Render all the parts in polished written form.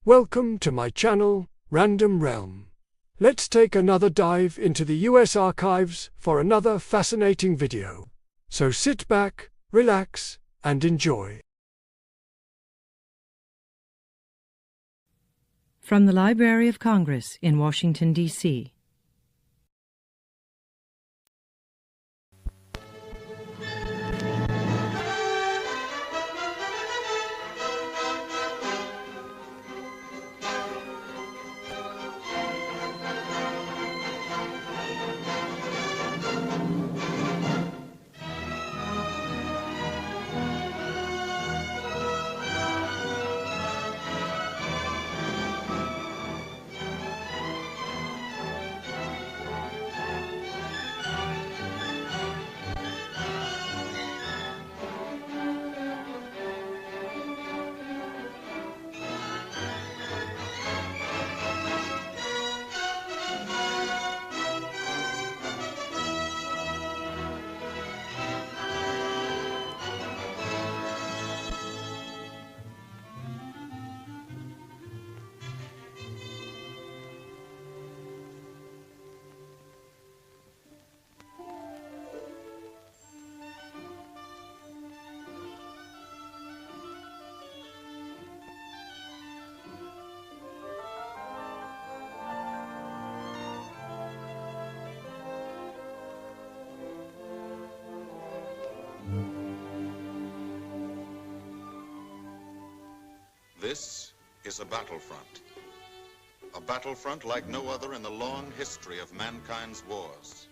Welcome to my channel, Random Realm. Let's take another dive into the US archives for another fascinating video. So sit back, relax, and enjoy. From the Library of Congress in Washington, D.C. This is a battlefront. A battlefront like no other in the long history of mankind's wars.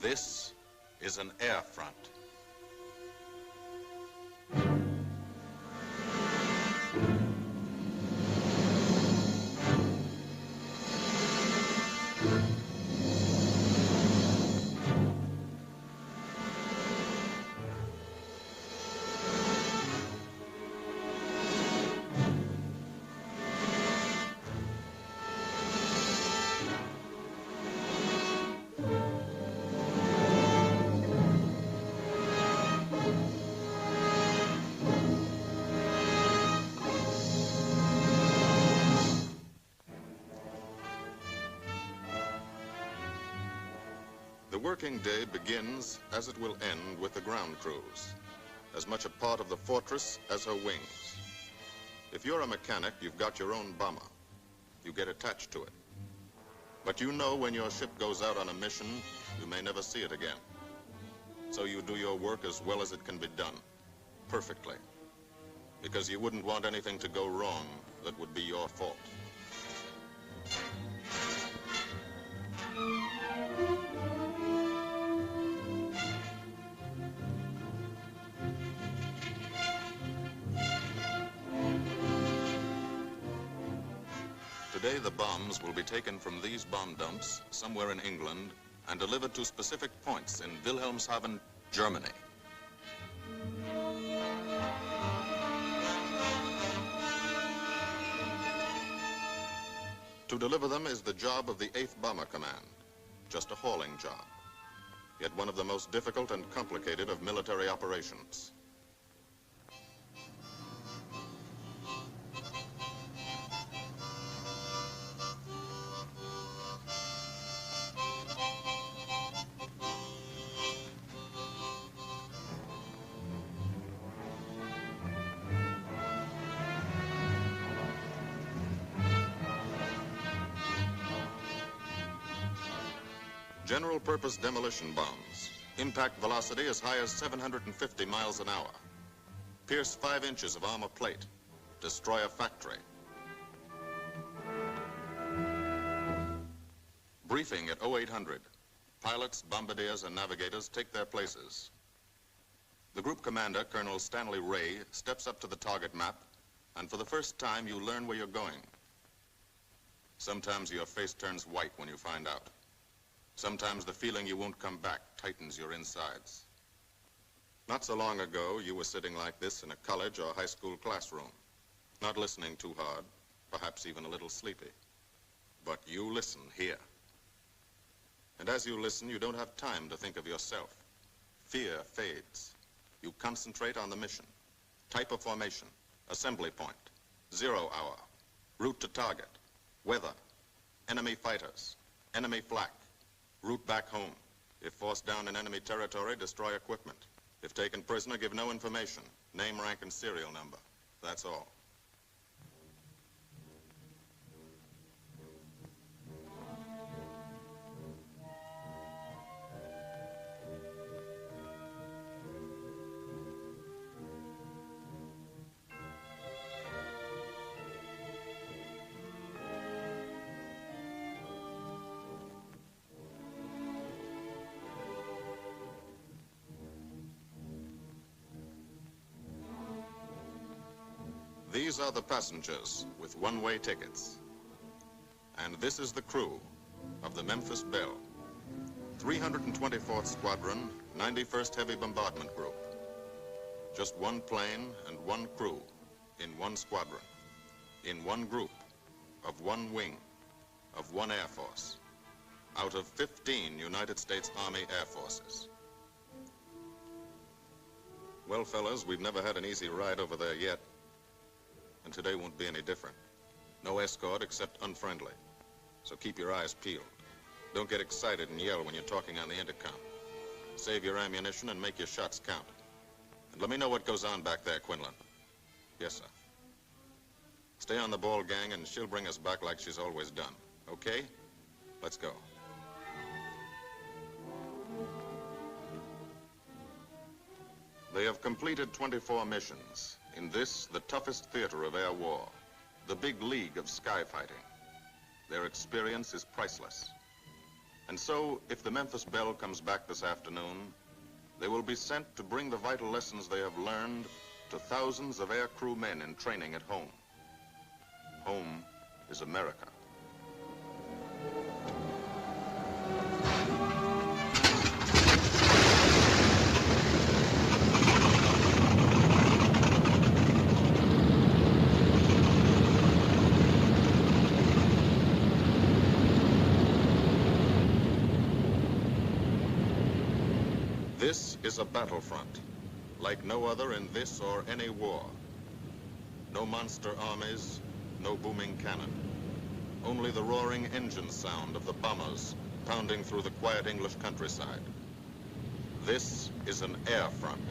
This is an air front. The working day begins, as it will end, with the ground crews, as much a part of the fortress as her wings. If you're a mechanic, you've got your own bomber. You get attached to it. But you know when your ship goes out on a mission, you may never see it again. So you do your work as well as it can be done, perfectly, because you wouldn't want anything to go wrong that would be your fault. Today, the bombs will be taken from these bomb dumps somewhere in England and delivered to specific points in Wilhelmshaven, Germany. To deliver them is the job of the 8th Bomber Command, just a hauling job, yet one of the most difficult and complicated of military operations. General-purpose demolition bombs. Impact velocity as high as 750 miles an hour. Pierce 5 inches of armor plate. Destroy a factory. Briefing at 0800. Pilots, bombardiers, and navigators take their places. The group commander, Colonel Stanley Ray, steps up to the target map, and for the first time you learn where you're going. Sometimes your face turns white when you find out. Sometimes the feeling you won't come back tightens your insides. Not so long ago, you were sitting like this in a college or high school classroom, not listening too hard, perhaps even a little sleepy. But you listen here. And as you listen, you don't have time to think of yourself. Fear fades. You concentrate on the mission. Type of formation, assembly point, 0 hour, route to target, weather, enemy fighters, enemy flak, route back home. If forced down in enemy territory, destroy equipment. If taken prisoner, give no information, name, rank, and serial number. That's all. These are the passengers with one-way tickets. And this is the crew of the Memphis Belle, 324th Squadron, 91st Heavy Bombardment Group. Just one plane and one crew in one squadron, in one group, of one wing, of one Air Force, out of 15 United States Army Air Forces. Well, fellas, we've never had an easy ride over there yet. And today won't be any different. No escort except unfriendly. So keep your eyes peeled. Don't get excited and yell when you're talking on the intercom. Save your ammunition and make your shots count. And let me know what goes on back there, Quinlan. Yes, sir. Stay on the ball, gang, and she'll bring us back like she's always done. Okay? Let's go. They have completed 24 missions. In this, the toughest theater of air war, the big league of sky fighting. Their experience is priceless. And so, if the Memphis Belle comes back this afternoon, they will be sent to bring the vital lessons they have learned to thousands of air crew men in training at home. Home is America. This is a battlefront, like no other in this or any war. No monster armies, no booming cannon. Only the roaring engine sound of the bombers pounding through the quiet English countryside. This is an air front.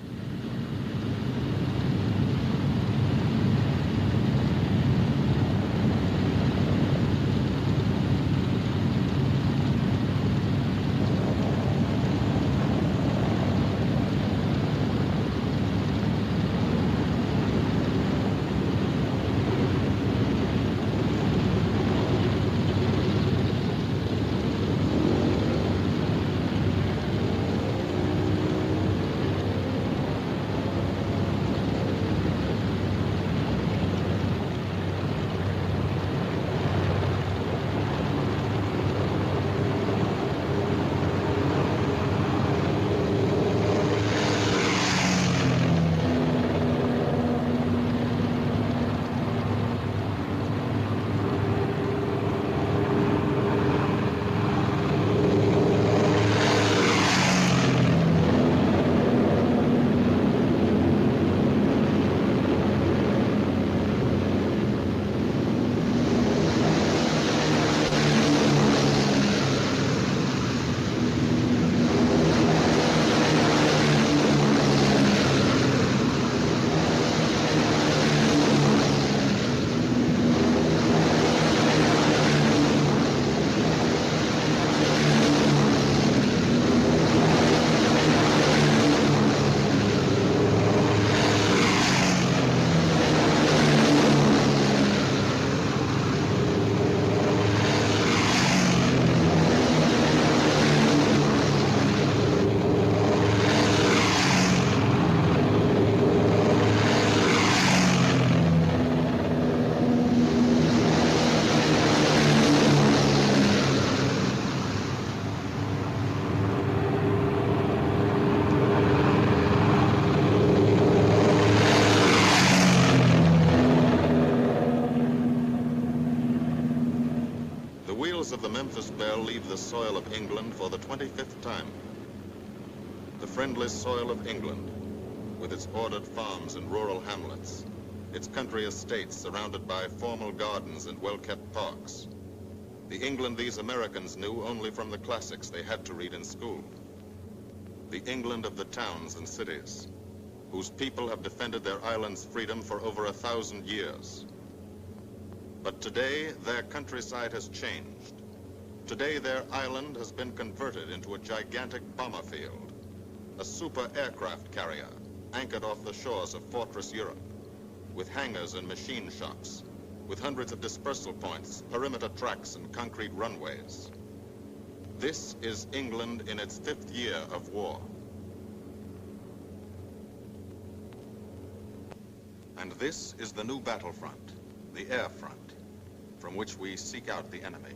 Of the Memphis Belle leave the soil of England for the 25th time. The friendless soil of England, with its ordered farms and rural hamlets, its country estates surrounded by formal gardens and well-kept parks. The England these Americans knew only from the classics they had to read in school. The England of the towns and cities, whose people have defended their island's freedom for over 1,000 years. But today, their countryside has changed. Today, their island has been converted into a gigantic bomber field, a super aircraft carrier anchored off the shores of Fortress Europe, with hangars and machine shops, with hundreds of dispersal points, perimeter tracks, and concrete runways. This is England in its 5th year of war. And this is the new battlefront, the air front, from which we seek out the enemy.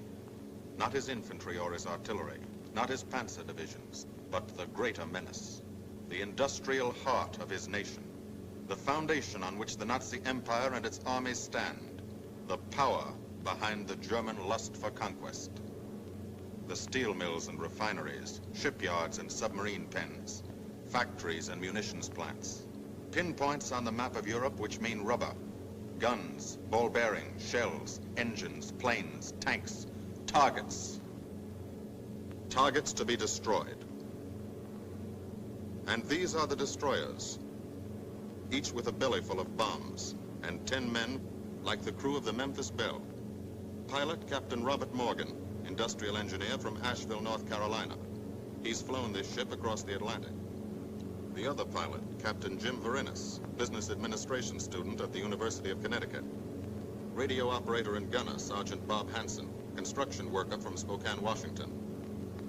Not his infantry or his artillery, not his panzer divisions, but the greater menace, the industrial heart of his nation, the foundation on which the Nazi Empire and its armies stand, the power behind the German lust for conquest. The steel mills and refineries, shipyards and submarine pens, factories and munitions plants. Pinpoints on the map of Europe which mean rubber, guns, ball bearings, shells, engines, planes, tanks, targets. Targets to be destroyed. And these are the destroyers, each with a belly full of bombs, and 10 men like the crew of the Memphis Belle. Pilot Captain Robert Morgan, industrial engineer from Asheville, North Carolina. He's flown this ship across the Atlantic. The other pilot, Captain Jim Verinis, business administration student at the University of Connecticut. Radio operator and gunner, Sergeant Bob Hansen, construction worker from Spokane, Washington.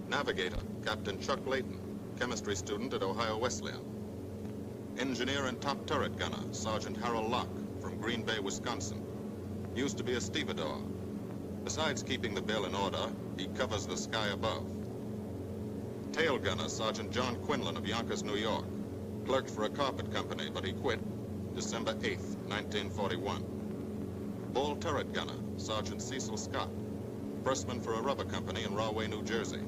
Navigator, Captain Chuck Layton, chemistry student at Ohio Wesleyan. Engineer and top turret gunner, Sergeant Harold Locke, from Green Bay, Wisconsin. Used to be a stevedore. Besides keeping the Belle in order, he covers the sky above. Tail gunner, Sergeant John Quinlan of Yonkers, New York. Clerked for a carpet company, but he quit December 8th, 1941. Ball turret gunner, Sergeant Cecil Scott. Pressman for a rubber company in Rahway, New Jersey.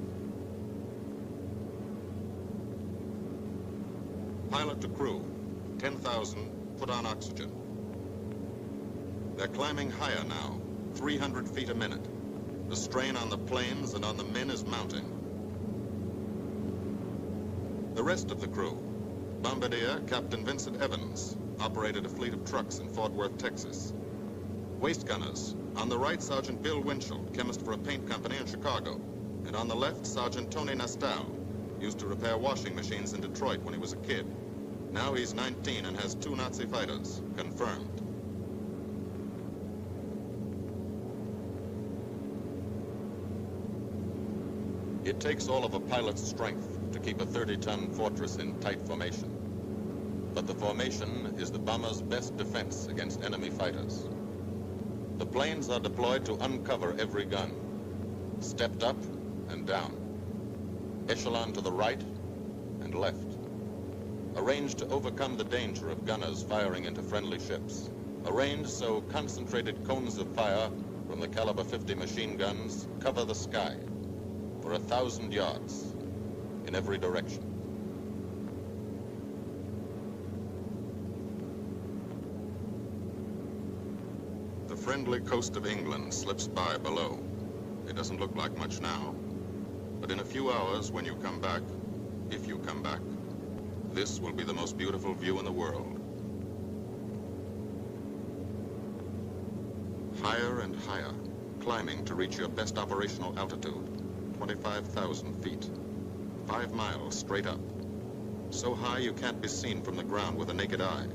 Pilot to crew, 10,000, put on oxygen. They're climbing higher now, 300 feet a minute. The strain on the planes and on the men is mounting. The rest of the crew, Bombardier Captain Vincent Evans, operated a fleet of trucks in Fort Worth, Texas. Waist gunners, on the right, Sergeant Bill Winchell, chemist for a paint company in Chicago. And on the left, Sergeant Tony Nastal, used to repair washing machines in Detroit when he was a kid. Now he's 19 and has 2 Nazi fighters, confirmed. It takes all of a pilot's strength to keep a 30-ton fortress in tight formation. But the formation is the bomber's best defense against enemy fighters. The planes are deployed to uncover every gun, stepped up and down, echelon to the right and left, arranged to overcome the danger of gunners firing into friendly ships, arranged so concentrated cones of fire from the caliber 50 machine guns cover the sky for 1,000 yards in every direction. The friendly coast of England slips by below. It doesn't look like much now, but in a few hours when you come back, if you come back, this will be the most beautiful view in the world. Higher and higher, climbing to reach your best operational altitude, 25,000 feet, 5 miles straight up. So high you can't be seen from the ground with the naked eye.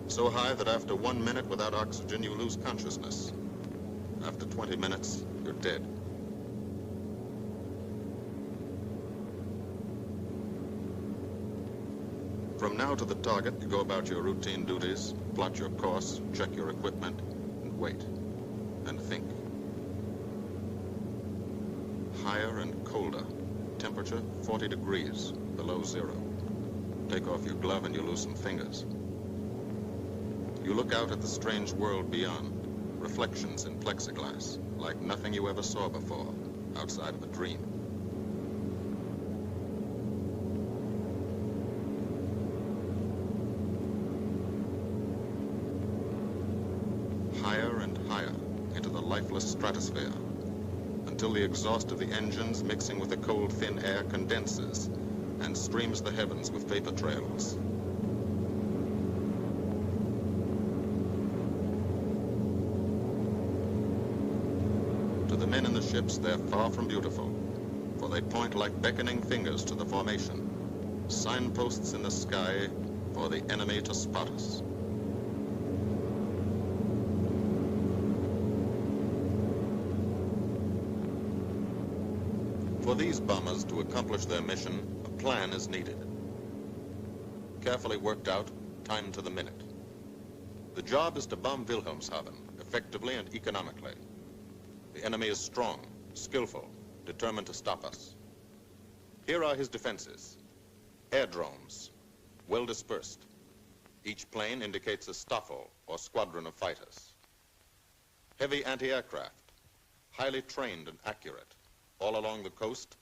So high that after 1 minute without oxygen, you lose consciousness. After 20 minutes, you're dead. From now to the target, you go about your routine duties, plot your course, check your equipment, and wait, and think. Higher and colder. Temperature 40 degrees, below 0. Take off your glove and you loosen fingers. You look out at the strange world beyond, reflections in plexiglass, like nothing you ever saw before, outside of a dream. higher into the lifeless stratosphere until the exhaust of the engines mixing with the cold, thin air condenses and streams the heavens with vapor trails. To the men in the ships, they're far from beautiful, for they point like beckoning fingers to the formation, signposts in the sky for the enemy to spot us. For these bombers to accomplish their mission, a plan is needed. Carefully worked out, timed to the minute. The job is to bomb Wilhelmshaven effectively and economically. The enemy is strong, skillful, determined to stop us. Here are his defenses. Airdromes, well dispersed. Each plane indicates a Staffel, or squadron of fighters. Heavy anti-aircraft, highly trained and accurate, all along the coast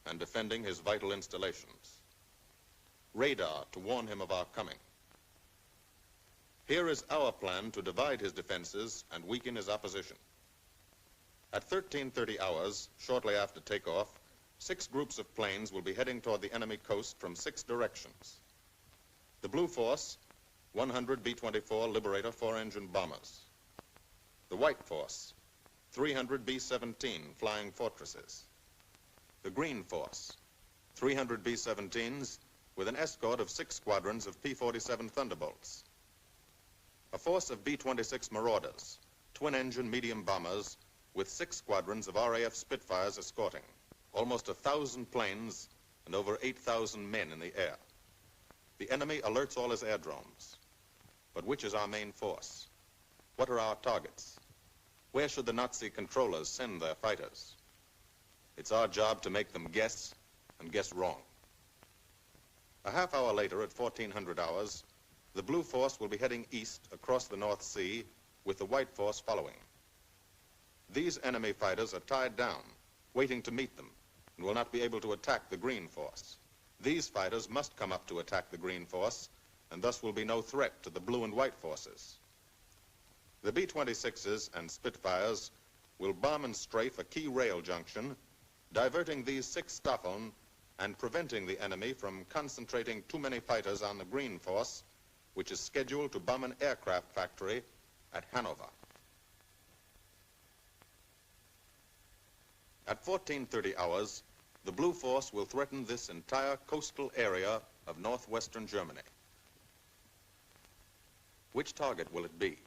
and defending his vital installations. Radar to warn him of our coming. Here is our plan to divide his defenses and weaken his opposition. At 13:30 hours, shortly after takeoff, 6 groups of planes will be heading toward the enemy coast from 6 directions. The Blue Force, 100 B-24 Liberator 4-engine bombers. The White Force, 300 B-17 Flying Fortresses. The Green Force, 300 B-17s with an escort of 6 squadrons of P-47 Thunderbolts. A force of B-26 Marauders, twin-engine medium bombers with 6 squadrons of RAF Spitfires escorting. Almost 1,000 planes and over 8,000 men in the air. The enemy alerts all his airdromes. But which is our main force? What are our targets? Where should the Nazi controllers send their fighters? It's our job to make them guess, and guess wrong. A half hour later, at 1400 hours, the Blue Force will be heading east across the North Sea with the White Force following. These enemy fighters are tied down, waiting to meet them, and will not be able to attack the Green Force. These fighters must come up to attack the Green Force, and thus will be no threat to the Blue and White Forces. The B-26s and Spitfires will bomb and strafe a key rail junction, diverting these 6 Staffeln and preventing the enemy from concentrating too many fighters on the Green Force, which is scheduled to bomb an aircraft factory at Hanover. At 14:30 hours, the Blue Force will threaten this entire coastal area of northwestern Germany. Which target will it be?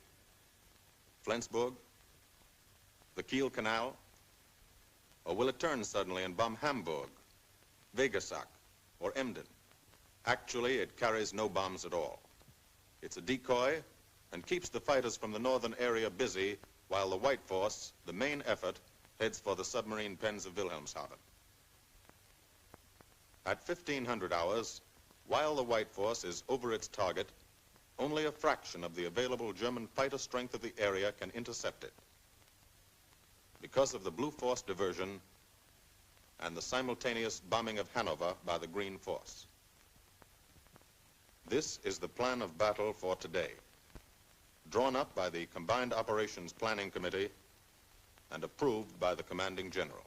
Flensburg? The Kiel Canal? Or will it turn suddenly and bomb Hamburg, Wegesack, or Emden? Actually, it carries no bombs at all. It's a decoy and keeps the fighters from the northern area busy while the White Force, the main effort, heads for the submarine pens of Wilhelmshaven. At 1500 hours, while the White Force is over its target, only a fraction of the available German fighter strength of the area can intercept it. Because of the Blue Force diversion and the simultaneous bombing of Hanover by the Green Force. This is the plan of battle for today, drawn up by the Combined Operations Planning Committee and approved by the Commanding General.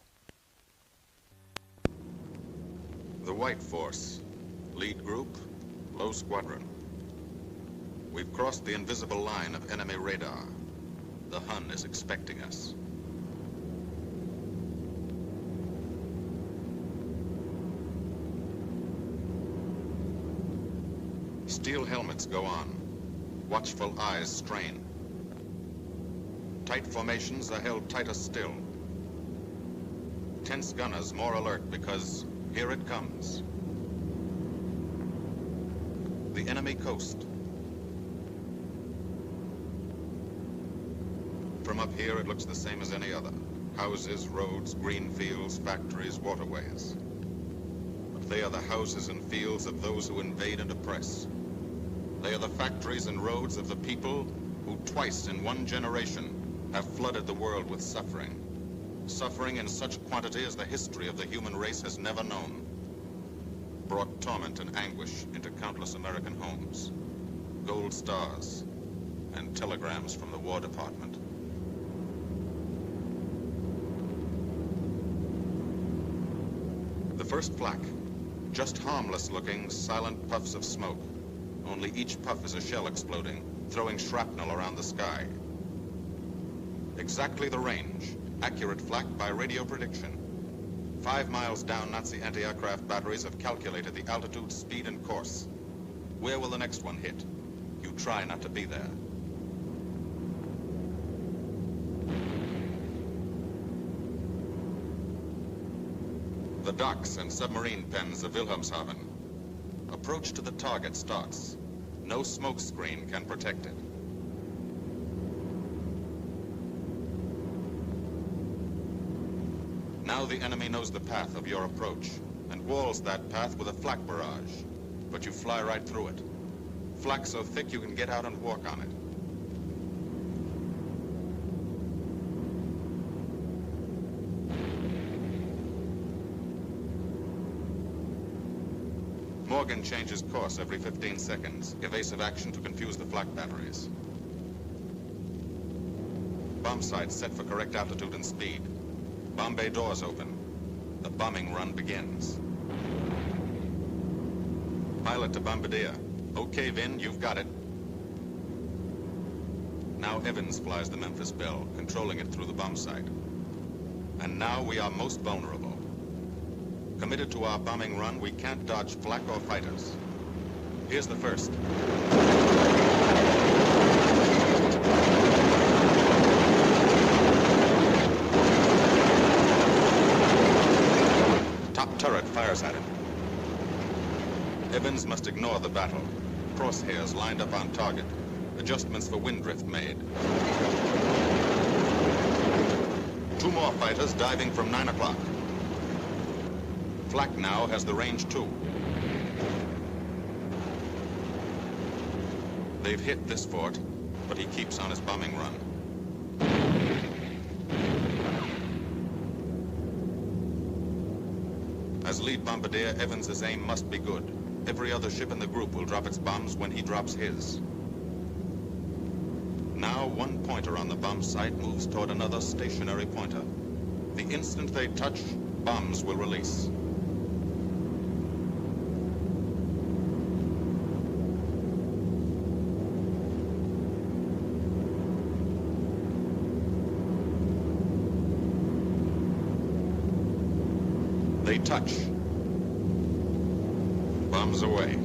The White Force, lead group, low squadron. We've crossed the invisible line of enemy radar. The Hun is expecting us. Steel helmets go on. Watchful eyes strain. Tight formations are held tighter still. Tense gunners more alert because here it comes. The enemy coast. From up here, it looks the same as any other. Houses, roads, green fields, factories, waterways. But they are the houses and fields of those who invade and oppress. They are the factories and roads of the people who twice in one generation have flooded the world with suffering. Suffering in such quantity as the history of the human race has never known. Brought torment and anguish into countless American homes. Gold stars and telegrams from the War Department. first flak. Just harmless-looking, silent puffs of smoke. Only each puff is a shell exploding, throwing shrapnel around the sky. Exactly the range. Accurate flak by radio prediction. 5 miles down, Nazi anti-aircraft batteries have calculated the altitude, speed, and course. Where will the next one hit? You try not to be there. The docks and submarine pens of Wilhelmshaven. Approach to the target starts. No smoke screen can protect it. Now the enemy knows the path of your approach and walls that path with a flak barrage. But you fly right through it. Flak so thick you can get out and walk on it. Morgan changes course every 15 seconds. Evasive action to confuse the flak batteries. Bomb sights set for correct altitude and speed. Bomb bay doors open. The bombing run begins. Pilot to Bombardier. Okay, Vin, you've got it. Now Evans flies the Memphis Belle, controlling it through the bomb site. And now we are most vulnerable. Committed to our bombing run, we can't dodge flak or fighters. Here's the first. Top turret fires at him. Evans must ignore the battle. Crosshairs lined up on target. Adjustments for wind drift made. 2 more fighters diving from 9 o'clock. Flak now has the range too. They've hit this fort, but he keeps on his bombing run. As lead bombardier, Evans's aim must be good. Every other ship in the group will drop its bombs when he drops his. Now one pointer on the bomb site moves toward another stationary pointer. The instant they touch, bombs will release. They touch. Bombs away.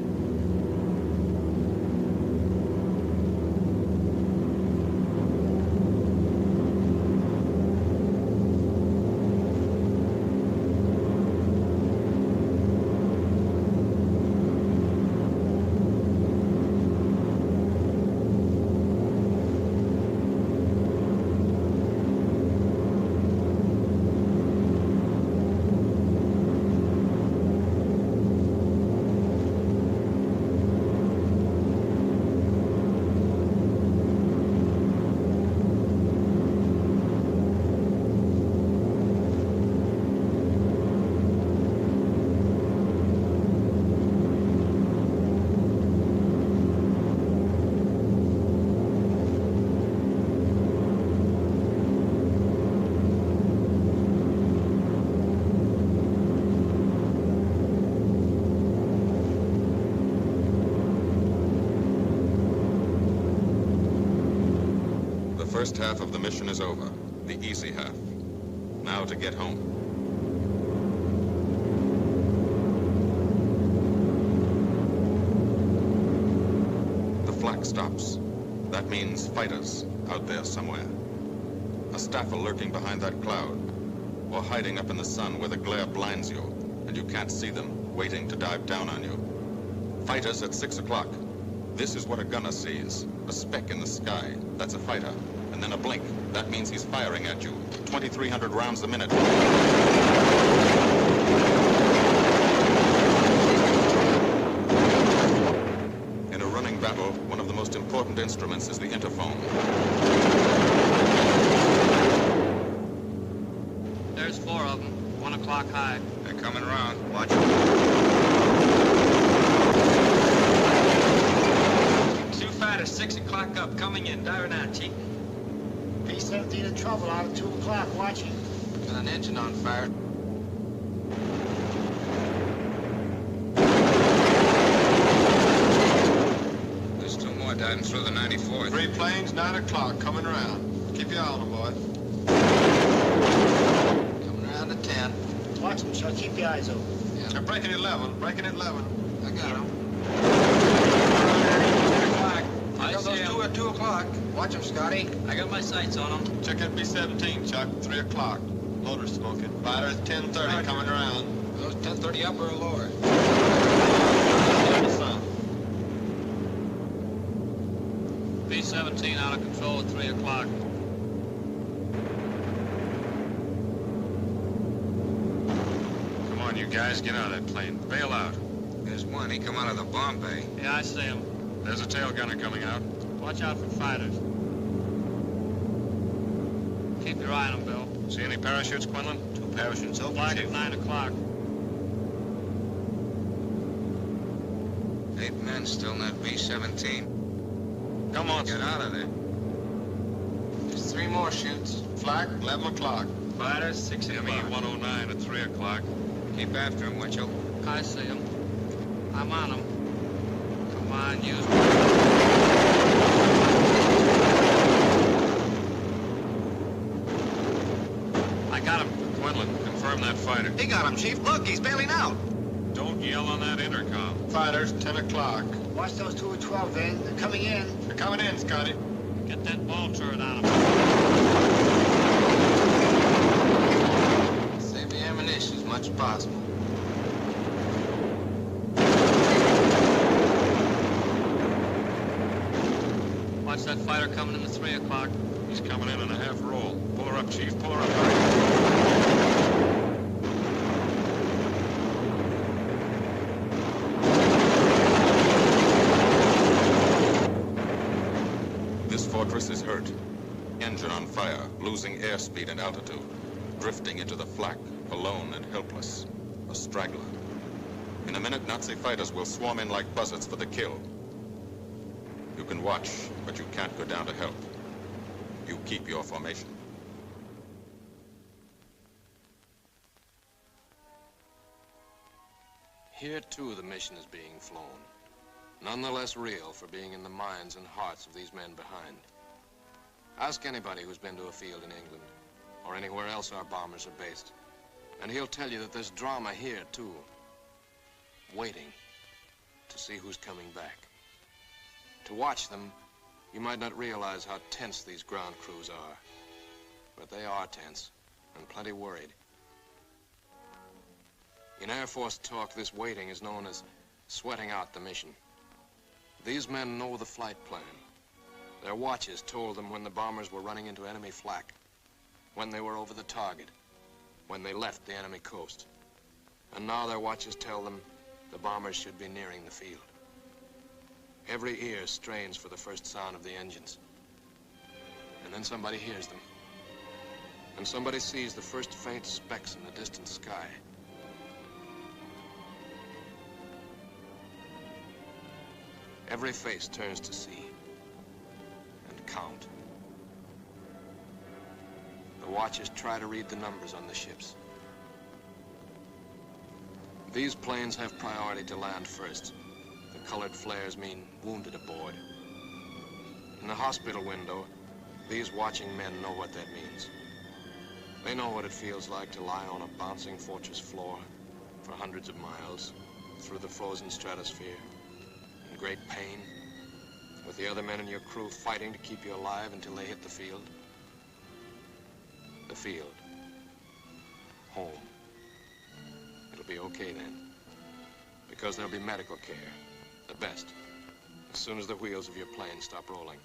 The first half of the mission is over, the easy half. Now to get home. The flak stops. That means fighters out there somewhere. A staffer lurking behind that cloud, or hiding up in the sun where the glare blinds you, and you can't see them, waiting to dive down on you. Fighters at 6 o'clock. This is what a gunner sees. A speck in the sky. That's a fighter. And then a blink. That means he's firing at you. 2,300 rounds a minute. In a running battle, one of the most important instruments is the interphone. There's 4 of them. 1 o'clock high. They're coming around. Watch it. 2 fighters, 6 o'clock up, coming in. Dire now, Chief. B-17 in trouble out at 2 o'clock, watching. Got an engine on fire. through the 94th. 3 planes, 9 o'clock, coming around. Keep your eye on them, boy. Coming around to 10. Watch them, Chuck. Keep your eyes open. Yeah. They're breaking at 11, breaking at 11. I got him. 10 o'clock. I got those two at 2 o'clock. Watch them, Scotty. I got my sights on them. Check that B-17, Chuck, 3 o'clock. Motor smoking. Fighters, 10:30, coming around. Those 10:30 upper or lower? B-17 out of control at 3 o'clock. Come on, you guys, get out of that plane. Bail out. There's one. He come out of the bomb bay. Yeah, I see him. There's a tail gunner coming out. Watch out for fighters. Keep your eye on them, Bill. See any parachutes, Quinlan? 2 parachutes open. Flag at 9 o'clock. 8 men still in that B-17. Come on, Get out of there. There's 3 more chutes. Flak, 11 o'clock. Fighters, 6 ME o'clock. 109 at 3 o'clock. Keep after him, Winchell. I see him. I'm on him. Come on, use I got him. Quinlan, confirm that fighter. He got him, Chief. Look, he's bailing out. Don't yell on that intercom. Fighters, 10 o'clock. Watch those 2 at 12, then. They're coming in. They're coming in, Scotty. Get that ball turret on him. Save the ammunition as much as possible. Watch that fighter coming in at 3 o'clock. He's coming in a half roll. Pull her up, Chief. Pull her up. Hurry. This fortress is hurt. Engine on fire, losing airspeed and altitude. Drifting into the flak, alone and helpless. A straggler. In a minute, Nazi fighters will swarm in like buzzards for the kill. You can watch, but you can't go down to help. You keep your formation. Here, too, the mission is being flown. None the less real for being in the minds and hearts of these men behind. Ask anybody who's been to a field in England, or anywhere else our bombers are based, and he'll tell you that there's drama here, too. Waiting to see who's coming back. To watch them, you might not realize how tense these ground crews are. But they are tense, and plenty worried. In Air Force talk, this waiting is known as sweating out the mission. These men know the flight plan. Their watches told them when the bombers were running into enemy flak, when they were over the target, when they left the enemy coast. And now their watches tell them the bombers should be nearing the field. Every ear strains for the first sound of the engines. And then somebody hears them. And somebody sees the first faint specks in the distant sky. Every face turns to see and count. The watchers try to read the numbers on the ships. These planes have priority to land first. The colored flares mean wounded aboard. In the hospital window, these watching men know what that means. They know what it feels like to lie on a bouncing fortress floor for hundreds of miles through the frozen stratosphere, in great pain, with the other men in your crew fighting to keep you alive until they hit the field. The field. Home. It'll be okay then, because there'll be medical care, the best, as soon as the wheels of your plane stop rolling.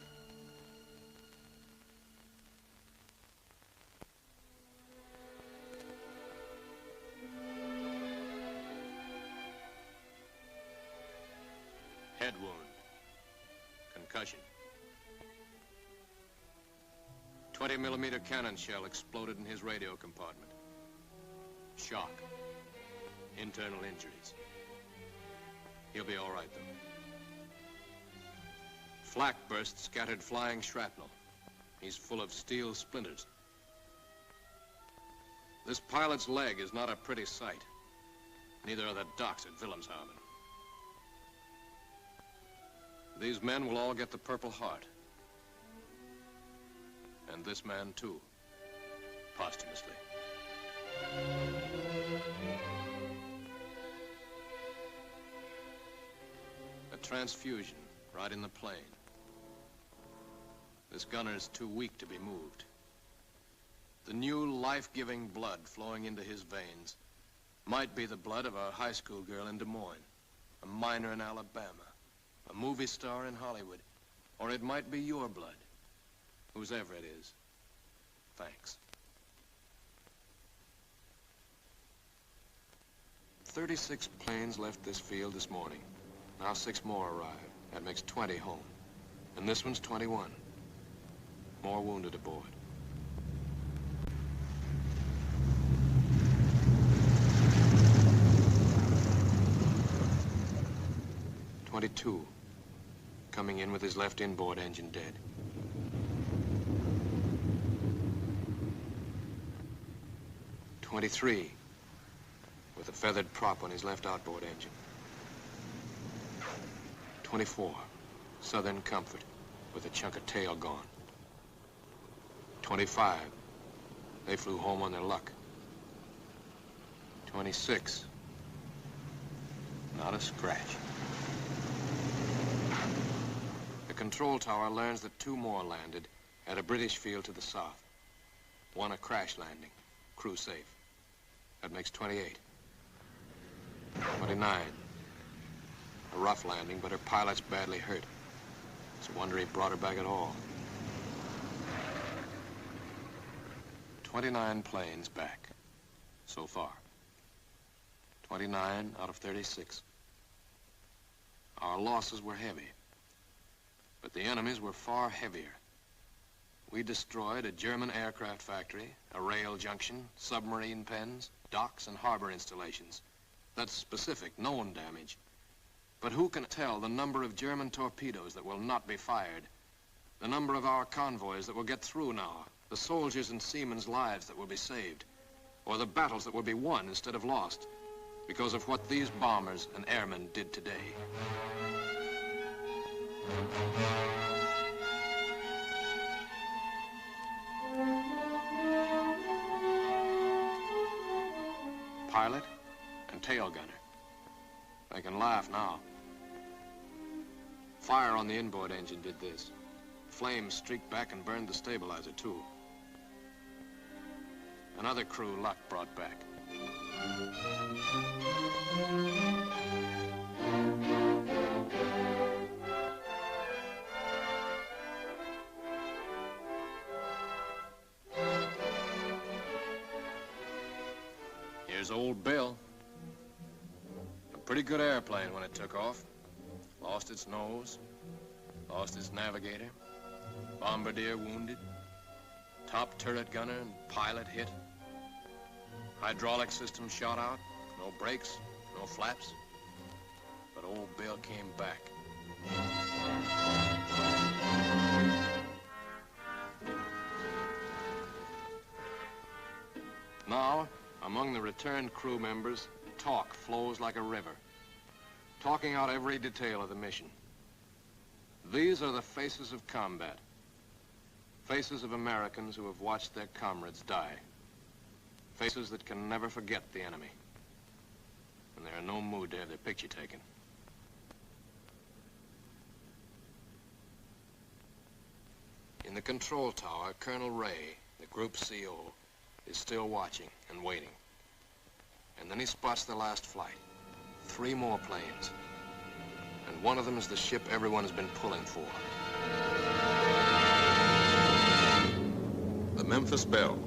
Head wound. Concussion. 20mm cannon shell exploded in his radio compartment. Shock. Internal injuries. He'll be all right, though. Flak burst scattered flying shrapnel. He's full of steel splinters. This pilot's leg is not a pretty sight. Neither are the docks at Wilhelmshaven. These men will all get the Purple Heart. And this man, too, posthumously. A transfusion right in the plane. This gunner is too weak to be moved. The new life-giving blood flowing into his veins might be the blood of a high school girl in Des Moines, a miner in Alabama, a movie star in Hollywood, or it might be your blood. Whosever it is, thanks. 36 planes left this field this morning. Now 6 more arrived. That makes 20 home. And this one's 21. More wounded aboard. "22, coming in with his left inboard engine dead. 23, with a feathered prop on his left outboard engine. 24, Southern Comfort, with a chunk of tail gone. 25, they flew home on their luck. 26, not a scratch. The control tower learns that 2 more landed at a British field to the south. 1 a crash landing, crew safe. That makes 28. 29. A rough landing, but her pilot's badly hurt. It's a wonder he brought her back at all. 29 planes back, so far. 29 out of 36. Our losses were heavy, but the enemy's were far heavier. We destroyed a German aircraft factory, a rail junction, submarine pens, docks and harbor installations. That's specific, known damage. But who can tell the number of German torpedoes that will not be fired, the number of our convoys that will get through now, the soldiers and seamen's lives that will be saved, or the battles that will be won instead of lost because of what these bombers and airmen did today. Pilot and tail gunner. They can laugh now. Fire on the inboard engine did this. Flames streaked back and burned the stabilizer, too. Another crew luck brought back. Here's old Belle. A pretty good airplane when it took off. Lost its nose, lost its navigator, bombardier wounded, top turret gunner and pilot hit, hydraulic system shot out, no brakes, no flaps, but old Belle came back. Now, among the returned crew members, talk flows like a river, talking out every detail of the mission. These are the faces of combat, faces of Americans who have watched their comrades die, faces that can never forget the enemy, and they're in no mood to have their picture taken. In the control tower, Colonel Ray, the group CO, is still watching and waiting. And then he spots the last flight. 3 more planes. And one of them is the ship everyone has been pulling for. The Memphis Belle.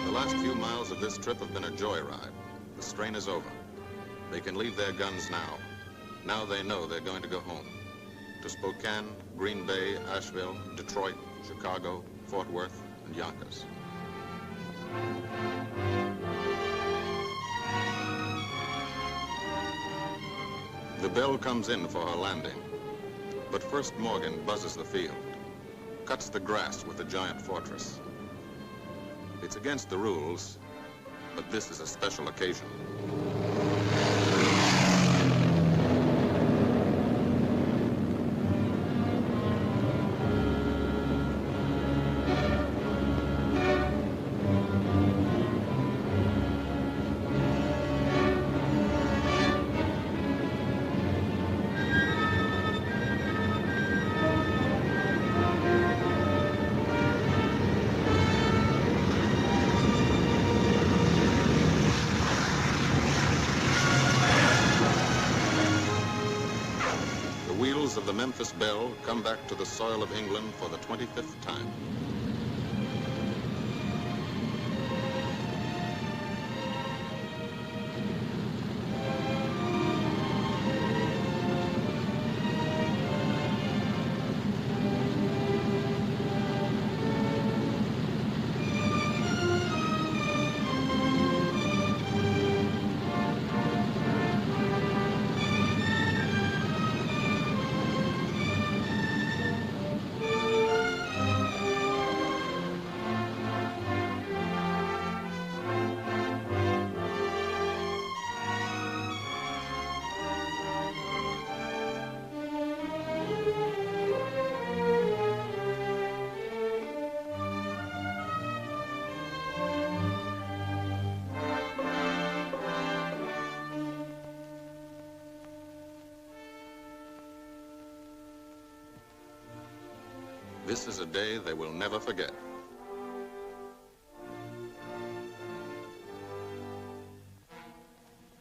The last few miles of this trip have been a joyride. The strain is over. They can leave their guns now. Now they know they're going to go home. To Spokane, Green Bay, Asheville, Detroit, Chicago, Fort Worth, and Yonkers. The Belle comes in for her landing, but first Morgan buzzes the field, cuts the grass with the giant fortress. It's against the rules, but this is a special occasion. of the Memphis Belle come back to the soil of England for the 25th time. This is a day they will never forget.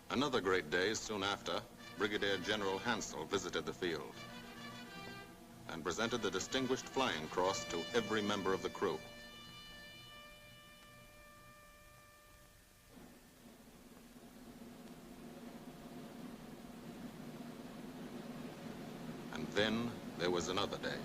Another great day soon after, Brigadier General Hansel visited the field and presented the Distinguished Flying Cross to every member of the crew. And then there was another day.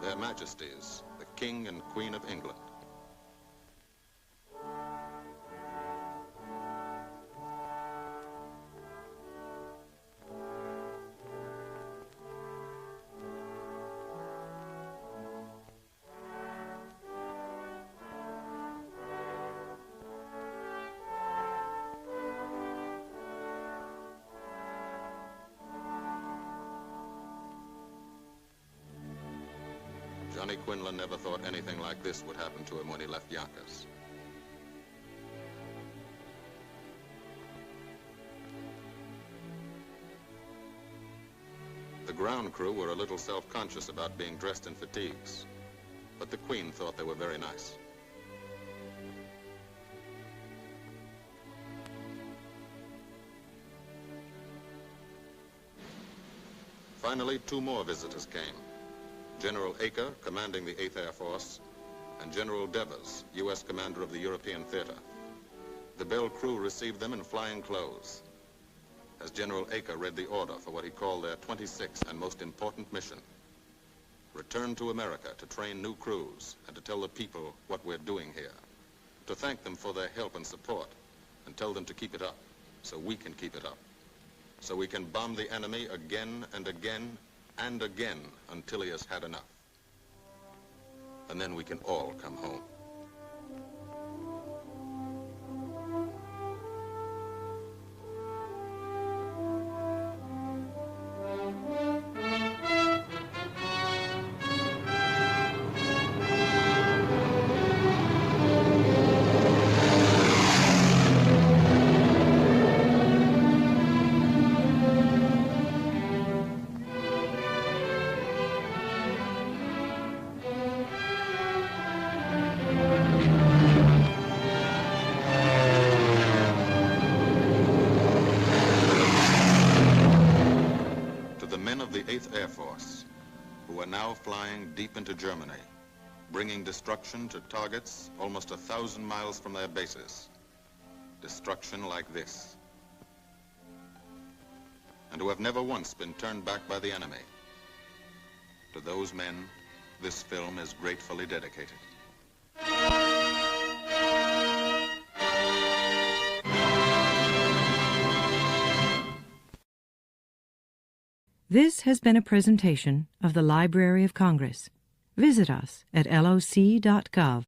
Their Majesties, the King and Queen of England. Johnny Quinlan never thought anything like this would happen to him when he left Yonkers. The ground crew were a little self-conscious about being dressed in fatigues, but the Queen thought they were very nice. Finally, two more visitors came. General Acre, commanding the 8th Air Force, and General Devers, U.S. commander of the European Theater. The Belle crew received them in flying clothes, as General Acre read the order for what he called their 26th and most important mission. Return to America to train new crews and to tell the people what we're doing here. To thank them for their help and support and tell them to keep it up so we can keep it up. So we can bomb the enemy again and again and again until he has had enough. And then we can all come home. The 8th Air Force, who are now flying deep into Germany, bringing destruction to targets almost 1,000 miles from their bases. Destruction like this. And who have never once been turned back by the enemy. To those men, this film is gratefully dedicated. This has been a presentation of the Library of Congress. Visit us at loc.gov.